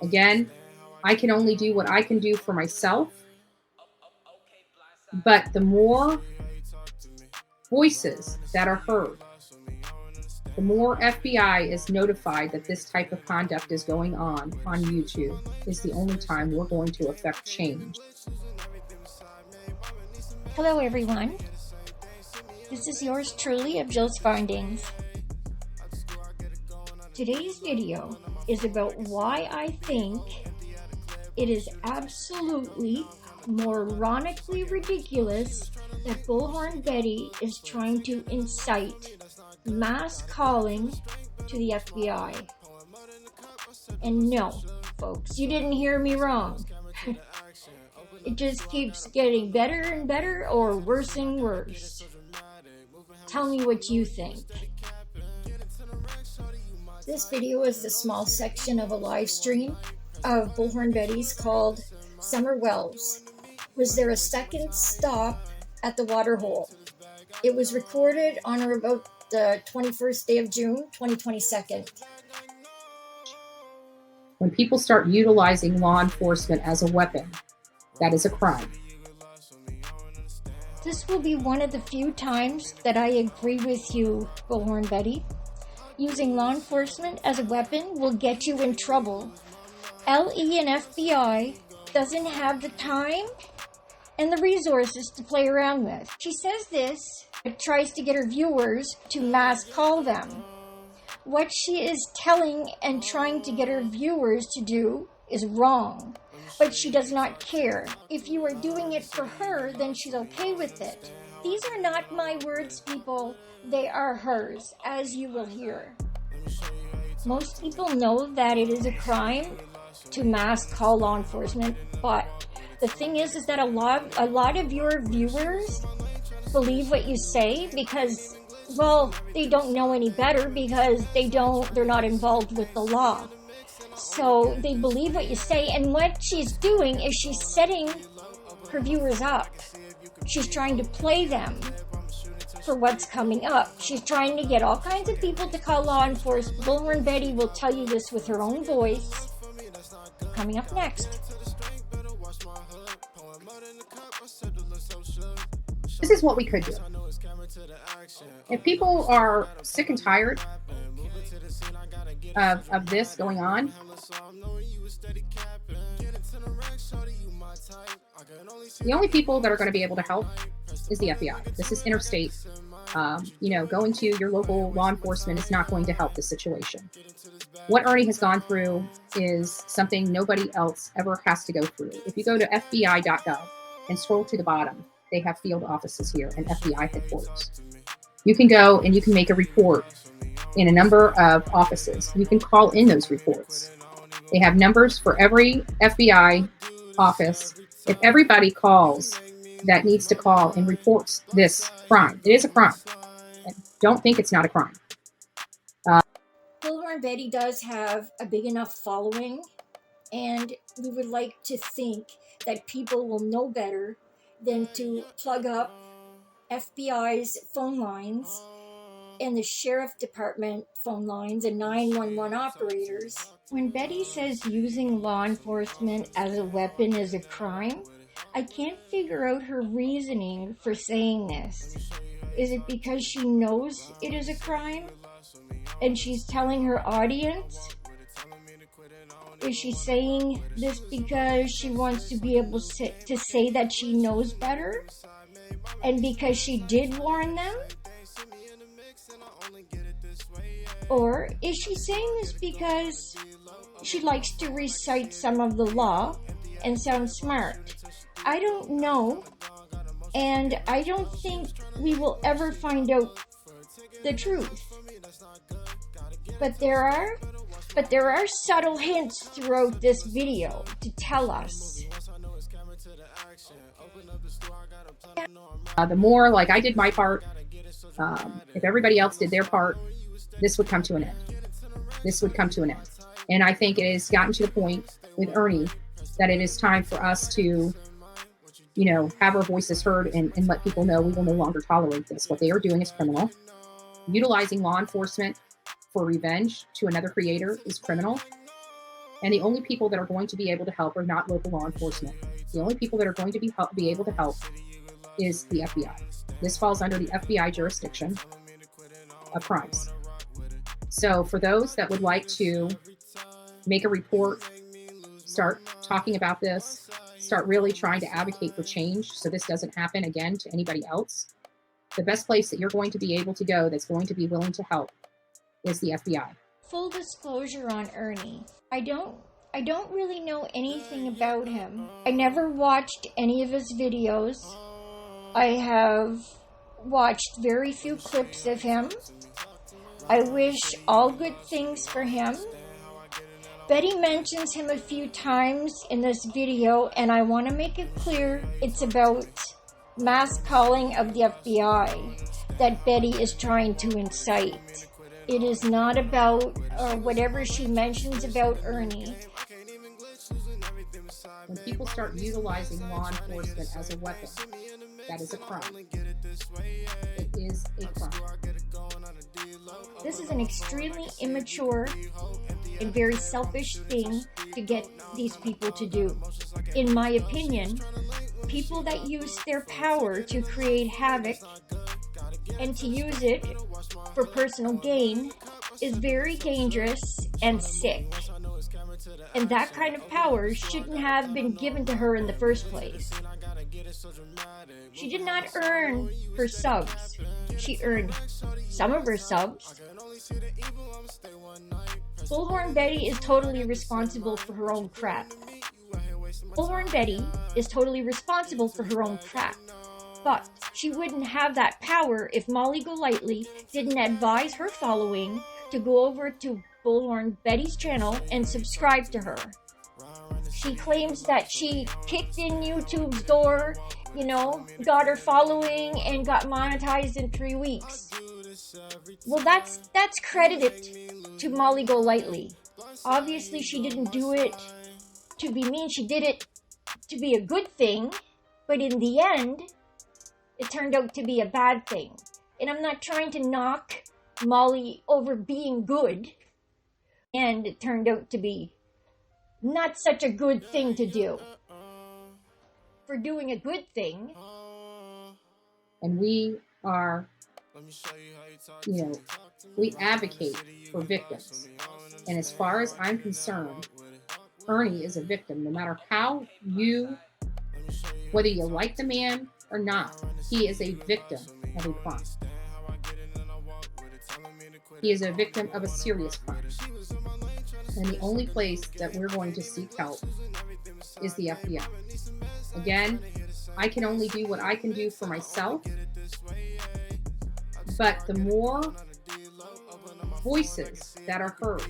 Again, I can only do what I can do for myself, but the more voices that are heard, the more FBI is notified that this type of conduct is going on YouTube, is the only time we're going to affect change. Hello everyone, this is yours truly of Jill's Findings. Today's video is about why I think it is absolutely moronically ridiculous that Bullhorn Betty is trying to incite mass calling to the FBI. And no, folks, you didn't hear me wrong. It just keeps getting better and better or worse and worse. Tell me what you think. This video is a small section of a live stream of Bullhorn Betty's called Summer Wells. Was there a second stop at the waterhole? It was recorded on or about the 21st day of June, 2022. When people start utilizing law enforcement as a weapon, that is a crime. This will be one of the few times that I agree with you, Bullhorn Betty. Using law enforcement as a weapon will get you in trouble. LE and FBI doesn't have the time and the resources to play around with. She says this, but tries to get her viewers to mass call them. What she is telling and trying to get her viewers to do is wrong, but she does not care. If you are doing it for her, then she's okay with it. These are not my words, people. They are hers, as you will hear. Most people know that it is a crime to mass call law enforcement, but the thing is that a lot of your viewers believe what you say because, well, they don't know any better because they're not involved with the law. So they believe what you say, and what she's doing is she's setting her viewers up. She's trying to play them for what's coming up. She's trying to get all kinds of people to call law enforcement. Bullhorn Betty will tell you this with her own voice. Coming up next. This is what we could do. If people are sick and tired of this going on, the only people that are going to be able to help is the FBI. This is interstate. Going to your local law enforcement is not going to help the situation. What Ernie has gone through is something nobody else ever has to go through. If you go to FBI.gov and scroll to the bottom, they have field offices here and FBI headquarters. You can go and you can make a report in a number of offices. You can call in those reports. They have numbers for every FBI office. If everybody calls that needs to call and reports this crime, it is a crime. Don't think it's not a crime. Bullhorn Betty does have a big enough following, and we would like to think that people will know better than to plug up FBI's phone lines and the sheriff department phone lines and 911 operators. When Betty says using law enforcement as a weapon is a crime, I can't figure out her reasoning for saying this. Is it because she knows it is a crime and she's telling her audience? Is she saying this because she wants to be able to say that she knows better? And because she did warn them? Or is she saying this because she likes to recite some of the law and sound smart? I don't know, and I don't think we will ever find out the truth. But there are subtle hints throughout this video to tell us. The more, like I did my part, if everybody else did their part, this would come to an end. This would come to an end. And I think it has gotten to the point with Ernie that it is time for us to have our voices heard and let people know we will no longer tolerate this. What they are doing is criminal. Utilizing law enforcement for revenge to another creator is criminal. And the only people that are going to be able to help are not local law enforcement. The only people that are going to be able to help is the FBI. This falls under the FBI jurisdiction of crimes. So for those that would like to make a report, start talking about this, start really trying to advocate for change so this doesn't happen again to anybody else, the best place that you're going to be able to go that's going to be willing to help is the FBI. Full disclosure on Ernie. I don't really know anything about him. I never watched any of his videos. I have watched very few clips of him. I wish all good things for him. Betty mentions him a few times in this video, and I want to make it clear it's about mass calling of the FBI that Betty is trying to incite. It is not about whatever she mentions about Ernie. When people start utilizing law enforcement as a weapon, that is a crime. It is a crime. This is an extremely immature and very selfish thing to get these people to do. In my opinion, people that use their power to create havoc and to use it for personal gain is very dangerous and sick. And that kind of power shouldn't have been given to her in the first place. She did not earn her subs. She earned some of her subs. Bullhorn Betty is totally responsible for her own crap. Bullhorn Betty is totally responsible for her own crap. But she wouldn't have that power if Molly Golightly didn't advise her following to go over to Bullhorn Betty's channel and subscribe to her. She claims that she kicked in YouTube's door, got her following and got monetized in 3 weeks. Well, that's credited to Molly Golightly. Obviously, she didn't do it to be mean. She did it to be a good thing, but in the end, it turned out to be a bad thing. And I'm not trying to knock Molly over being good, and it turned out to be not such a good thing to do. For doing a good thing. And we are, we advocate for victims. And as far as I'm concerned, Ernie is a victim. No matter whether you like the man or not, he is a victim of a crime. He is a victim of a serious crime. And the only place that we're going to seek help is the FBI. Again, I can only do what I can do for myself. But the more voices that are heard,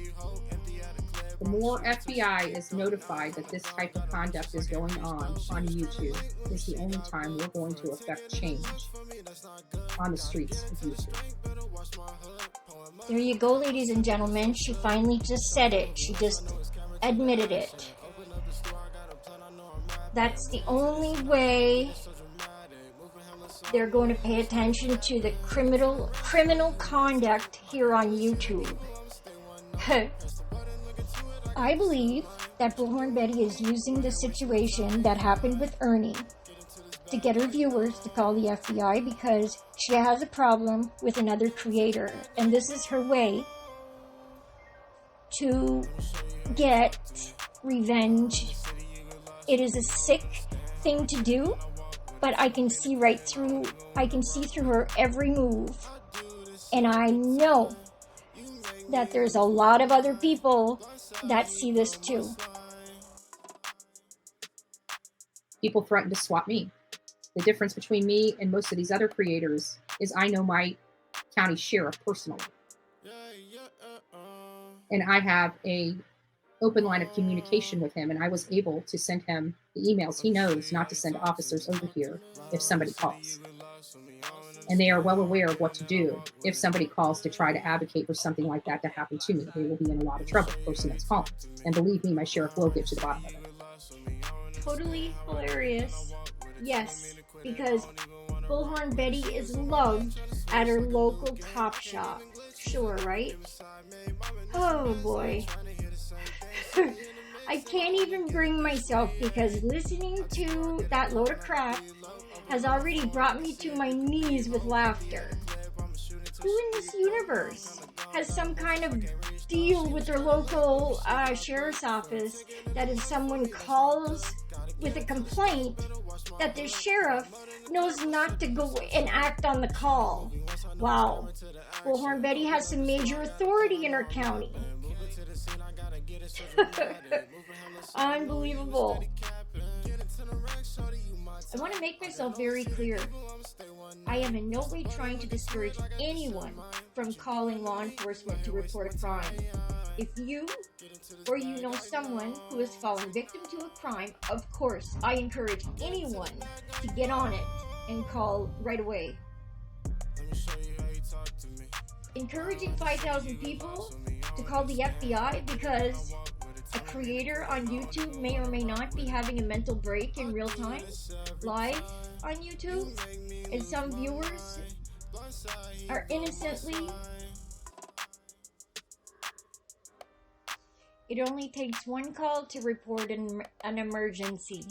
the more FBI is notified that this type of conduct is going on YouTube, is the only time we're going to affect change on the streets of YouTube. There you go, ladies and gentlemen. She finally just said it. She just admitted it. That's the only way they're going to pay attention to the criminal conduct here on YouTube. I believe that Bullhorn Betty is using the situation that happened with Ernie to get her viewers to call the FBI because she has a problem with another creator. And this is her way to get revenge. It is a sick thing to do, but I can see through her every move. And I know that there's a lot of other people that see this too. People threaten to swap me. The difference between me and most of these other creators is I know my county sheriff personally. And I have a open line of communication with him, and I was able to send him the emails. He knows not to send officers over here if somebody calls. And they are well aware of what to do if somebody calls to try to advocate for something like that to happen to me. They will be in a lot of trouble, the person that's calling. And believe me, my sheriff will get to the bottom of it. Totally hilarious. Yes, because Bullhorn Betty is loved at her local cop shop. Sure, right? Oh boy. I can't even bring myself because listening to that load of crap has already brought me to my knees with laughter. Who in this universe has some kind of deal with their local sheriff's office that if someone calls with a complaint that the sheriff knows not to go and act on the call? Wow. Bullhorn Betty has some major authority in her county. Unbelievable. I want to make myself very clear. I am in no way trying to discourage anyone from calling law enforcement to report a crime. If you or you know someone who has fallen victim to a crime, of course, I encourage anyone to get on it and call right away. Encouraging 5,000 people to call the FBI because a creator on YouTube may or may not be having a mental break in real time, live on YouTube, and some viewers are innocently. It only takes one call to report an emergency.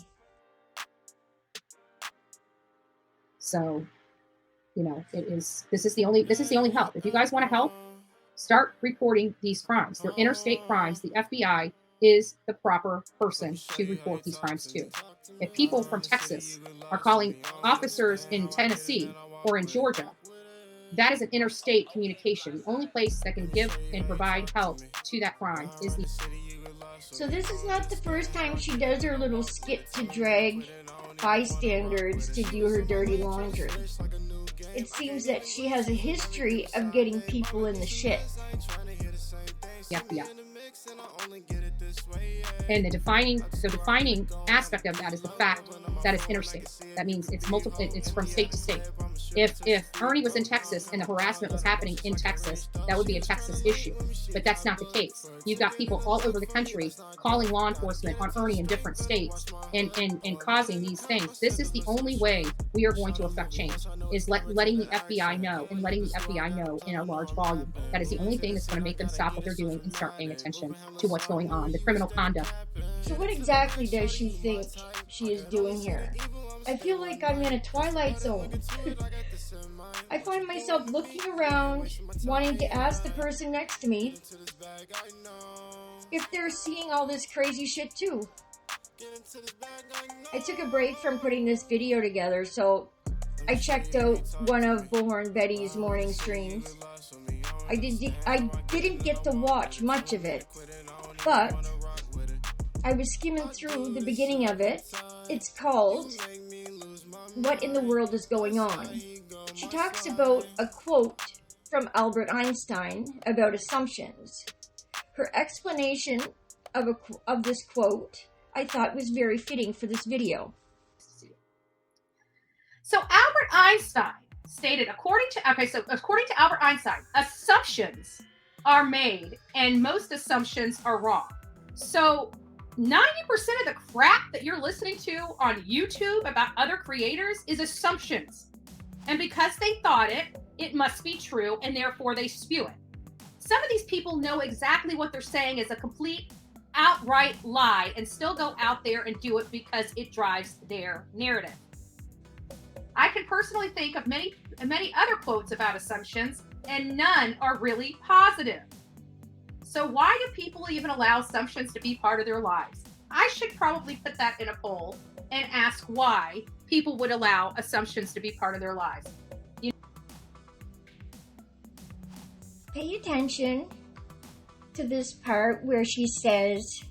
So, you know, this is the only help. If you guys want to help, start reporting these crimes. They're interstate crimes. The FBI is the proper person to report these crimes to. If people from Texas are calling officers in Tennessee or in Georgia, that is an interstate communication. The only place that can give and provide help to that crime is the... So this is not the first time she does her little skit to drag bystanders to do her dirty laundry. It seems that she has a history of getting people in the shit. The FBI. And the defining aspect of that is the fact that it's interstate. That means it's multiple. It's from state to state. If Ernie was in Texas and the harassment was happening in Texas, that would be a Texas issue. But that's not the case. You've got people all over the country calling law enforcement on Ernie in different states and causing these things. This is the only way we are going to affect change, is letting the FBI know, and letting the FBI know in a large volume. That is the only thing that's going to make them stop what they're doing and start paying attention to what's going on, the criminal conduct. So what exactly does she think she is doing here? I feel like I'm in a twilight zone. I find myself looking around, wanting to ask the person next to me if they're seeing all this crazy shit too. I took a break from putting this video together, so I checked out one of Bullhorn Betty's morning streams. I didn't get to watch much of it, but I was skimming through the beginning of it. It's called What in the World is Going On? She talks about a quote from Albert Einstein about assumptions. Her explanation of this quote I thought was very fitting for this video. So Albert Einstein stated, according to Albert Einstein, assumptions are made and most assumptions are wrong. So 90% of the crap that you're listening to on YouTube about other creators is assumptions. And because they thought it, it must be true, and therefore they spew it. Some of these people know exactly what they're saying is a complete, outright lie and still go out there and do it because it drives their narrative. I can personally think of many other quotes about assumptions, and none are really positive. So why do people even allow assumptions to be part of their lives? I should probably put that in a poll and ask why people would allow assumptions to be part of their lives. Pay attention to this part where she says,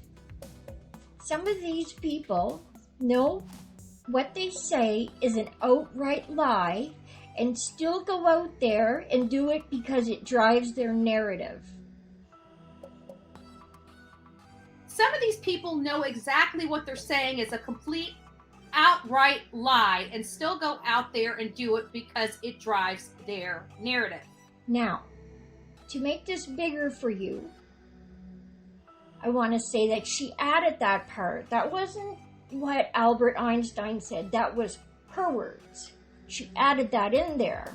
some of these people know what they say is an outright lie and still go out there and do it because it drives their narrative. Some of these people know exactly what they're saying is a complete, outright lie and still go out there and do it because it drives their narrative. Now, to make this bigger for you, I want to say that she added that part. That wasn't what Albert Einstein said. That was her words. She added that in there.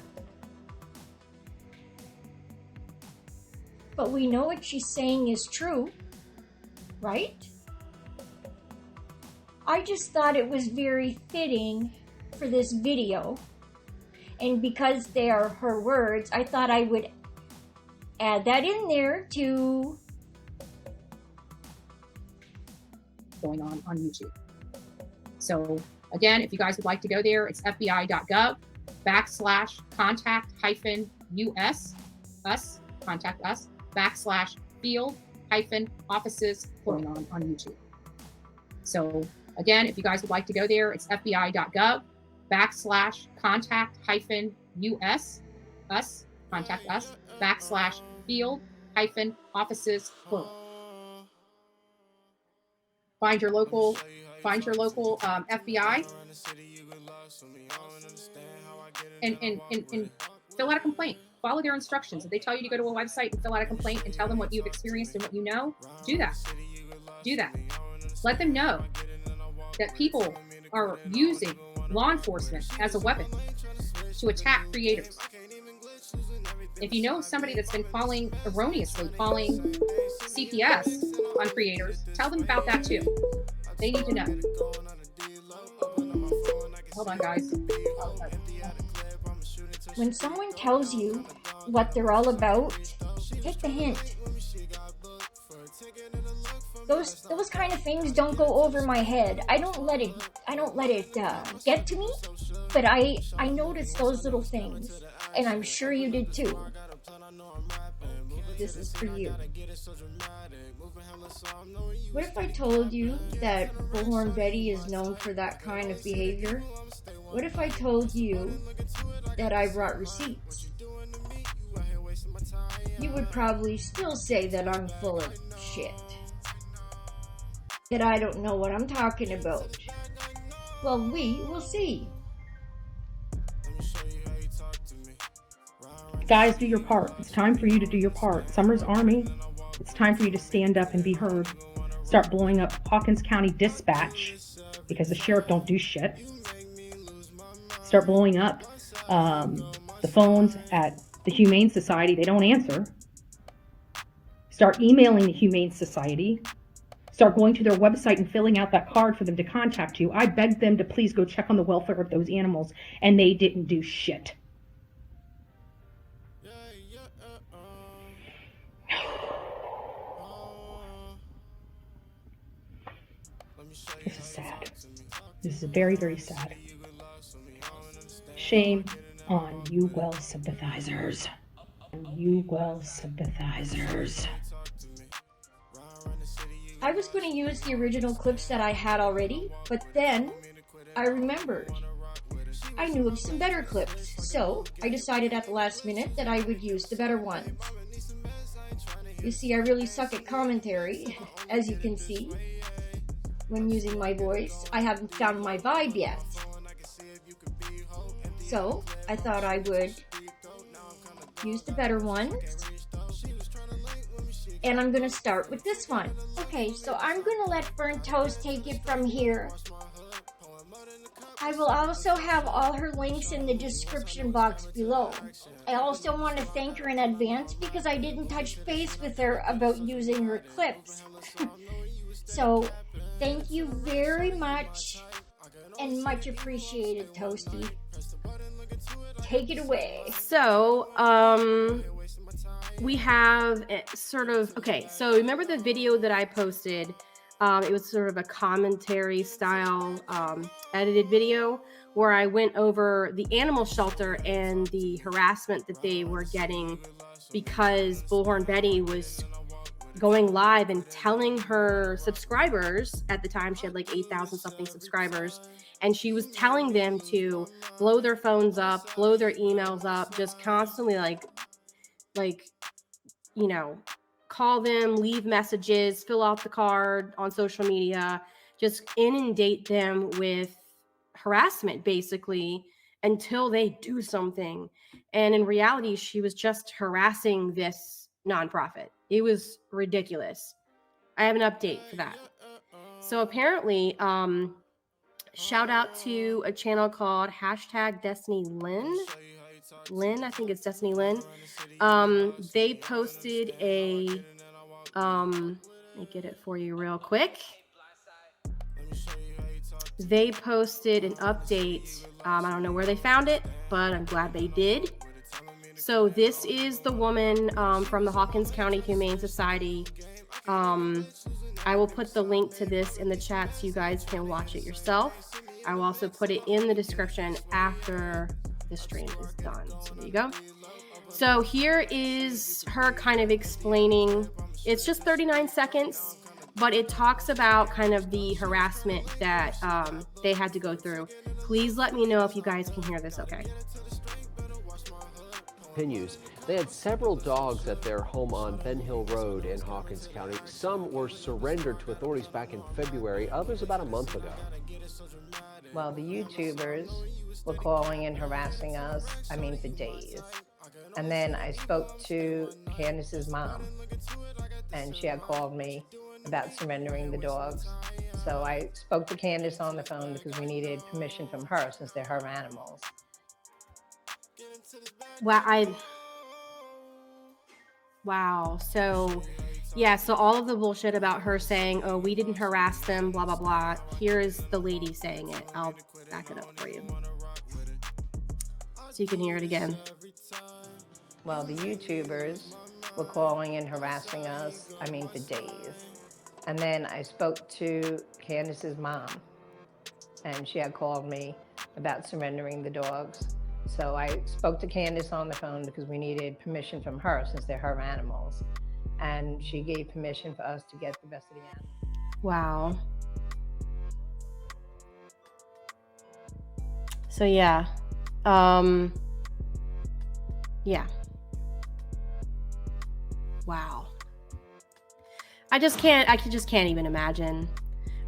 But we know what she's saying is true, right? I just thought it was very fitting for this video. And because they are her words, I thought I would add that in there to going on YouTube. So again, if you guys would like to go there, it's FBI.gov /contact-us, contact us, /field-offices going on YouTube. So again, if you guys would like to go there, it's FBI.gov /contact-us, contact us, /field-offices plural. Find your local FBI and fill out a complaint. Follow their instructions. If they tell you to go to a website and fill out a complaint and tell them what you've experienced and what you know, do that. Do that. Let them know that people are using law enforcement as a weapon to attack creators. If you know somebody that's been erroneously calling CPS on creators, tell them about that too. They need to know. Hold on, guys. When someone tells you what they're all about, take the hint. Those kind of things don't go over my head. I don't let it get to me, but I notice those little things, and I'm sure you did too. This is for you. What if I told you that Bullhorn Betty is known for that kind of behavior? What if I told you that I brought receipts? You would probably still say that I'm full of shit. That I don't know what I'm talking about. Well, we will see. Guys, do your part. It's time for you to do your part. Summer's Army, it's time for you to stand up and be heard. Start blowing up Hawkins County Dispatch because the sheriff don't do shit. Start blowing up the phones at the Humane Society. They don't answer. Start emailing the Humane Society. Start going to their website and filling out that card for them to contact you. I begged them to please go check on the welfare of those animals, and they didn't do shit. This is sad. This is very, very sad. Shame on you well sympathizers. You well sympathizers. I was going to use the original clips that I had already, but then I remembered. I knew of some better clips, so I decided at the last minute that I would use the better ones. You see, I really suck at commentary, as you can see. When using my voice, I haven't found my vibe yet. So, I thought I would use the better ones. And I'm going to start with this one. Okay, so I'm going to let Burnt Toast take it from here. I will also have all her links in the description box below. I also want to thank her in advance because I didn't touch base with her about using her clips. So, thank you very much and much appreciated, Toasty. Take it away. So, we have sort of, okay, so remember the video that I posted? It was sort of a commentary style edited video where I went over the animal shelter and the harassment that they were getting because Bullhorn Betty was going live and telling her subscribers, at the time she had like 8,000 something subscribers, and she was telling them to blow their phones up, blow their emails up, just constantly like you know, call them, leave messages, fill out the card on social media, just inundate them with harassment basically until they do something. And in reality, she was just harassing this nonprofit. It was ridiculous. I have an update for that. So apparently, Shout out to a channel called #DestinyLynn. Lynn, I think it's Destiny Lynn. They posted a, let me get it for you real quick. They posted an update. I don't know where they found it, but I'm glad they did. So this is the woman from the Hawkins County Humane Society. I will put the link to this in the chat so you guys can watch it yourself. I will also put it in the description after the stream is done. So there you go. So here is her kind of explaining. It's just 39 seconds, but it talks about kind of the harassment that they had to go through. Please let me know if you guys can hear this okay. Continues. They had several dogs at their home on Ben Hill Road in Hawkins County. Some were surrendered to authorities back in February, others about a month ago. Well, the YouTubers were calling and harassing us, for days. And then I spoke to Candace's mom, and she had called me about surrendering the dogs. So I spoke to Candace on the phone because we needed permission from her since they're her animals. Wow. So, yeah, so all of the bullshit about her saying, oh, we didn't harass them, blah, blah, blah. Here is the lady saying it. I'll back it up for you so you can hear it again. Well, the YouTubers were calling and harassing us, for days. And then I spoke to Candace's mom, and she had called me about surrendering the dogs. So I spoke to Candace on the phone because we needed permission from her since they're her animals. And she gave permission for us to get the rest of the animals. Wow. So yeah. Yeah. Wow. I just can't even imagine.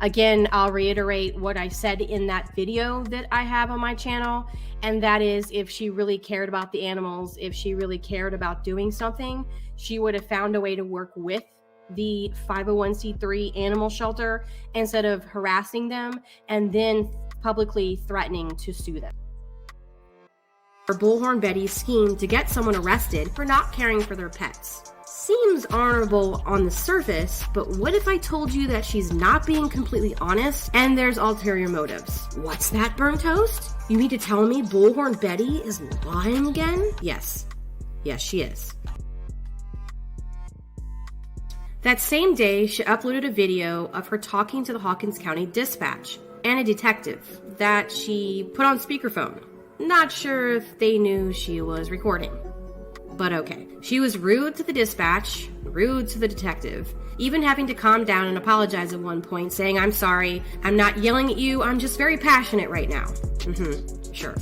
Again, I'll reiterate what I said in that video that I have on my channel, and that is, if she really cared about the animals, if she really cared about doing something, she would have found a way to work with the 501c3 animal shelter instead of harassing them and then publicly threatening to sue them. Bullhorn Betty schemed to get someone arrested for not caring for their pets. Seems honorable on the surface, but what if I told you that she's not being completely honest and there's ulterior motives? What's that, burnt toast? You mean to tell me Bullhorn Betty is lying again? Yes. Yes, she is. That same day, she uploaded a video of her talking to the Hawkins County Dispatch and a detective that she put on speakerphone. Not sure if they knew she was recording. But okay. She was rude to the dispatch, rude to the detective, even having to calm down and apologize at one point, saying, I'm sorry, I'm not yelling at you, I'm just very passionate right now. Sure.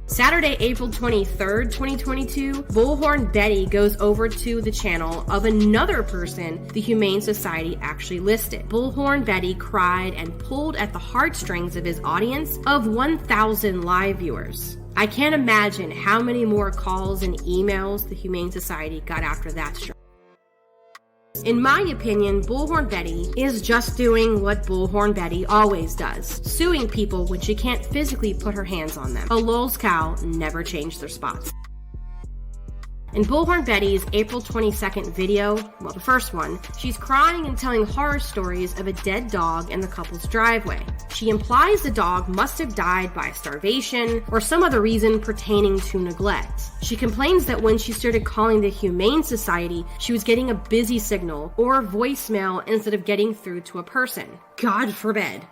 Saturday, April 23rd, 2022, Bullhorn Betty goes over to the channel of another person the Humane Society actually listed. Bullhorn Betty cried and pulled at the heartstrings of his audience of 1,000 live viewers. I can't imagine how many more calls and emails the Humane Society got after that show. In my opinion, Bullhorn Betty is just doing what Bullhorn Betty always does, suing people when she can't physically put her hands on them. A lol's cow never changed their spots. In Bullhorn Betty's April 22nd video, well, the first one, she's crying and telling horror stories of a dead dog in the couple's driveway. She implies the dog must have died by starvation or some other reason pertaining to neglect. She complains that when she started calling the Humane Society, she was getting a busy signal or voicemail instead of getting through to a person. God forbid.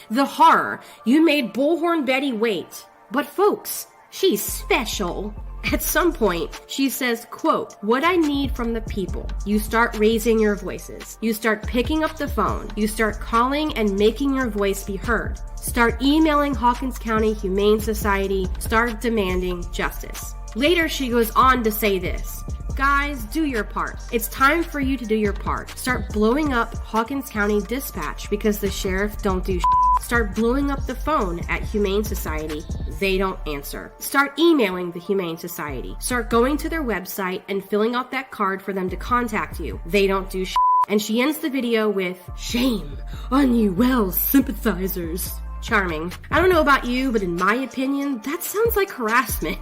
The horror. You made Bullhorn Betty wait. But folks, she's special. At some point, she says, quote, what I need from the people. You start raising your voices. You start picking up the phone. You start calling and making your voice be heard. Start emailing Hawkins County Humane Society. Start demanding justice. Later, she goes on to say this. Guys, do your part. It's time for you to do your part. Start blowing up Hawkins County Dispatch because the sheriff don't do shit. Start blowing up the phone at Humane Society. They don't answer. Start emailing the Humane Society. Start going to their website and filling out that card for them to contact you. They don't do shit. And she ends the video with, "Shame on you Wells sympathizers." Charming. I don't know about you, but in my opinion, that sounds like harassment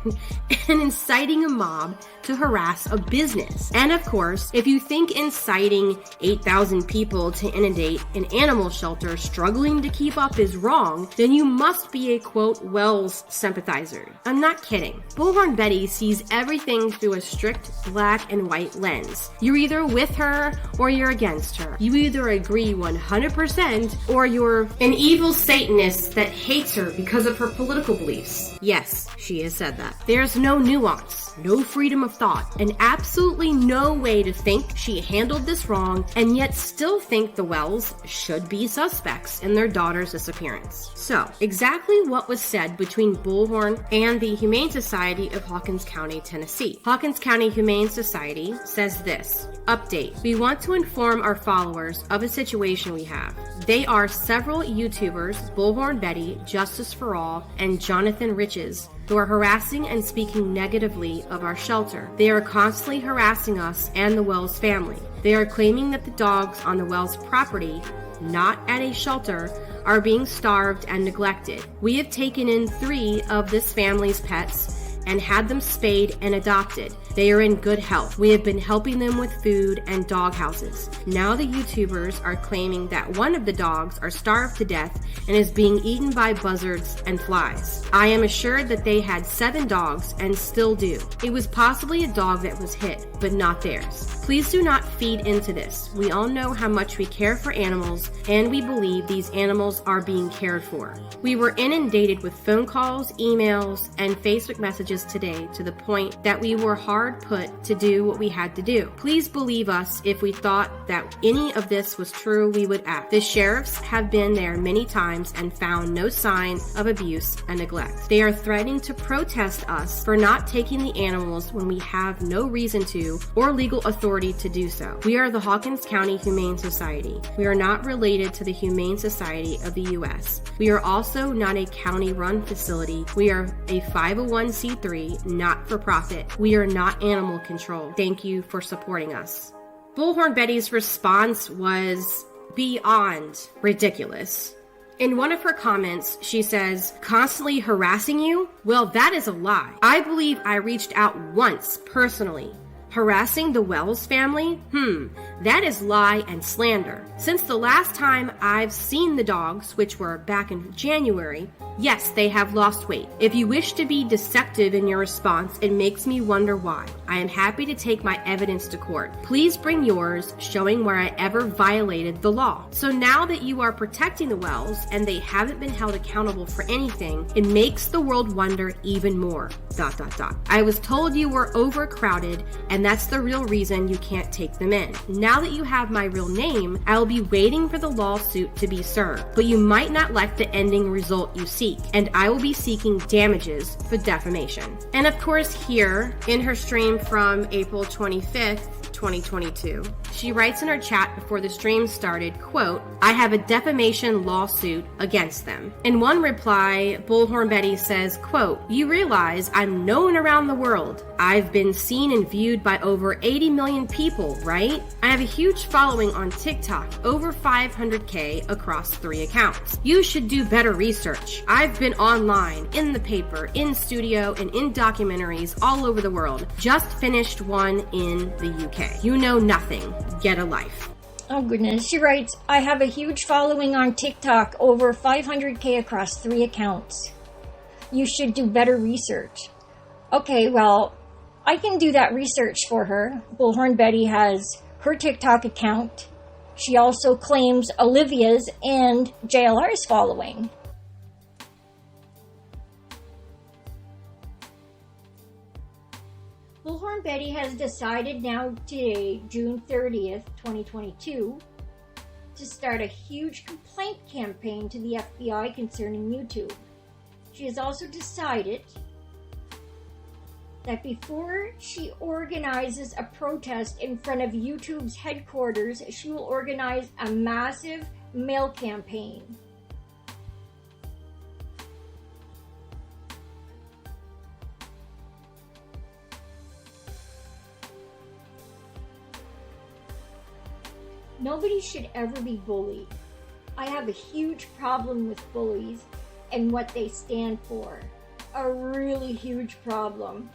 and inciting a mob to harass a business. And of course, if you think inciting 8,000 people to inundate an animal shelter struggling to keep up is wrong, then you must be a quote Wells sympathizer. I'm not kidding. Bullhorn Betty sees everything through a strict black and white lens. You're either with her or you're against her. You either agree 100% or you're an evil Satanist that hates her because of her political beliefs. Yes, she has said that. There's no nuance, no freedom of thought, and absolutely no way to think she handled this wrong and yet still think the Wells should be suspects in their daughter's disappearance. So, exactly what was said between Bullhorn and the Humane Society of Hawkins County, Tennessee. Hawkins County Humane Society says this, update, we want to inform our followers of a situation we have. They are several YouTubers, Bullhorn Betty, Justice for All, and Jonathan Riches, who are harassing and speaking negatively of our shelter. They are constantly harassing us and the Wells family. They are claiming that the dogs on the Wells property, not at a shelter, are being starved and neglected. We have taken in 3 of this family's pets and had them spayed and adopted. They are in good health. We have been helping them with food and dog houses. Now the YouTubers are claiming that one of the dogs are starved to death and is being eaten by buzzards and flies. I am assured that they had 7 dogs and still do. It was possibly a dog that was hit, but not theirs. Please do not feed into this. We all know how much we care for animals, and we believe these animals are being cared for. We were inundated with phone calls, emails, and Facebook messages today to the point that we were hard put to do what we had to do. Please believe us. If we thought that any of this was true, we would act. The sheriffs have been there many times and found no sign of abuse and neglect. They are threatening to protest us for not taking the animals when we have no reason to or legal authority to do so. We are the Hawkins County Humane Society. We are not related to the Humane Society of the U.S. We are also not a county-run facility. We are a 501c3, not-for-profit. We are not animal control. Thank you for supporting us. Bullhorn Betty's response was beyond ridiculous. In one of her comments, she says, constantly harassing you? Well, that is a lie. I believe I reached out once personally. Harassing the Wells family? That is lie and slander. Since the last time I've seen the dogs, which were back in January, yes, they have lost weight. If you wish to be deceptive in your response, it makes me wonder why. I am happy to take my evidence to court. Please bring yours showing where I ever violated the law. So now that you are protecting the Wells and they haven't been held accountable for anything, it makes the world wonder even more. ... I was told you were overcrowded and that's the real reason you can't take them in. Now that you have my real name, I will be waiting for the lawsuit to be served, but you might not like the ending result you seek, and I will be seeking damages for defamation. And of course here, in her stream from April 25th, 2022, she writes in her chat before the stream started, quote, I have a defamation lawsuit against them. In one reply, Bullhorn Betty says, quote, you realize I'm known around the world. I've been seen and viewed by over 80 million people, right? I have a huge following on TikTok, over 500K across 3 accounts. You should do better research. I've been online, in the paper, in studio, and in documentaries all over the world. Just finished one in the UK. You know nothing. Get a life. Oh goodness. She writes, I have a huge following on TikTok, over 500K across 3 accounts. You should do better research. Okay, well, I can do that research for her. Bullhorn Betty has her TikTok account. She also claims Olivia's and JLR's following. Bullhorn Betty has decided now today, June 30th, 2022, to start a huge complaint campaign to the FBI concerning YouTube. She has also decided that before she organizes a protest in front of YouTube's headquarters, she will organize a massive mail campaign. Nobody should ever be bullied. I have a huge problem with bullies and what they stand for. A really huge problem.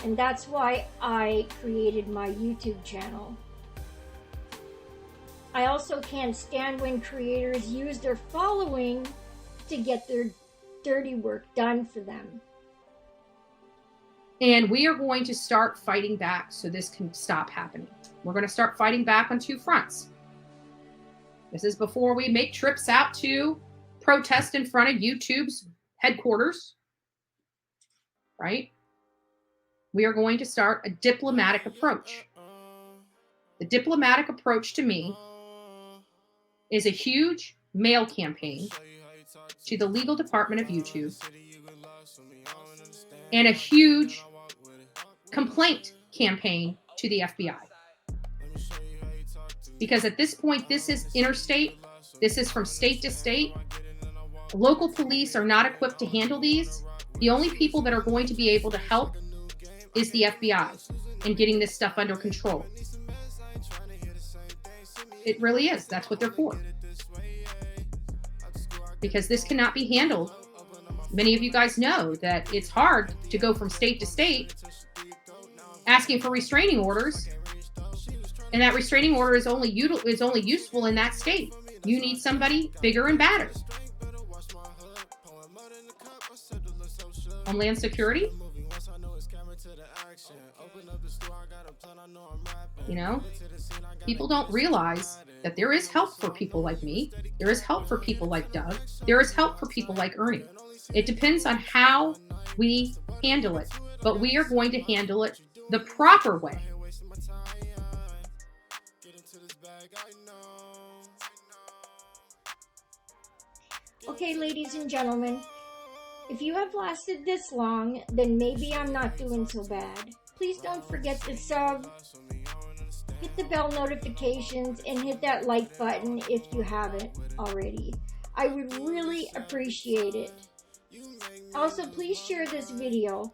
And that's why I created my YouTube channel. I also can't stand when creators use their following to get their dirty work done for them. And we are going to start fighting back so this can stop happening. We're going to start fighting back on two fronts. This is before we make trips out to protest in front of YouTube's headquarters, right? We are going to start a diplomatic approach. The diplomatic approach to me is a huge mail campaign to the legal department of YouTube and a huge complaint campaign to the FBI. Because at this point, this is interstate. This is from state to state. Local police are not equipped to handle these. The only people that are going to be able to help is the FBI in getting this stuff under control. It really is. That's what they're for. Because this cannot be handled. Many of you guys know that it's hard to go from state to state asking for restraining orders, and that restraining order is only useful in that state. You need somebody bigger and badder. Homeland Security? You know, people don't realize that there is help for people like me. There is help for people like Doug. There is help for people like Ernie. It depends on how we handle it, but we are going to handle it the proper way. Okay, ladies and gentlemen, if you have lasted this long, then maybe I'm not doing so bad. Please don't forget to sub, hit the bell notifications, and hit that like button if you haven't already. I would really appreciate it. Also, please share this video.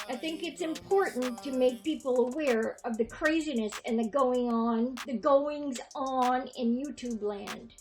I think it's important to make people aware of the craziness and the goings on in YouTube land.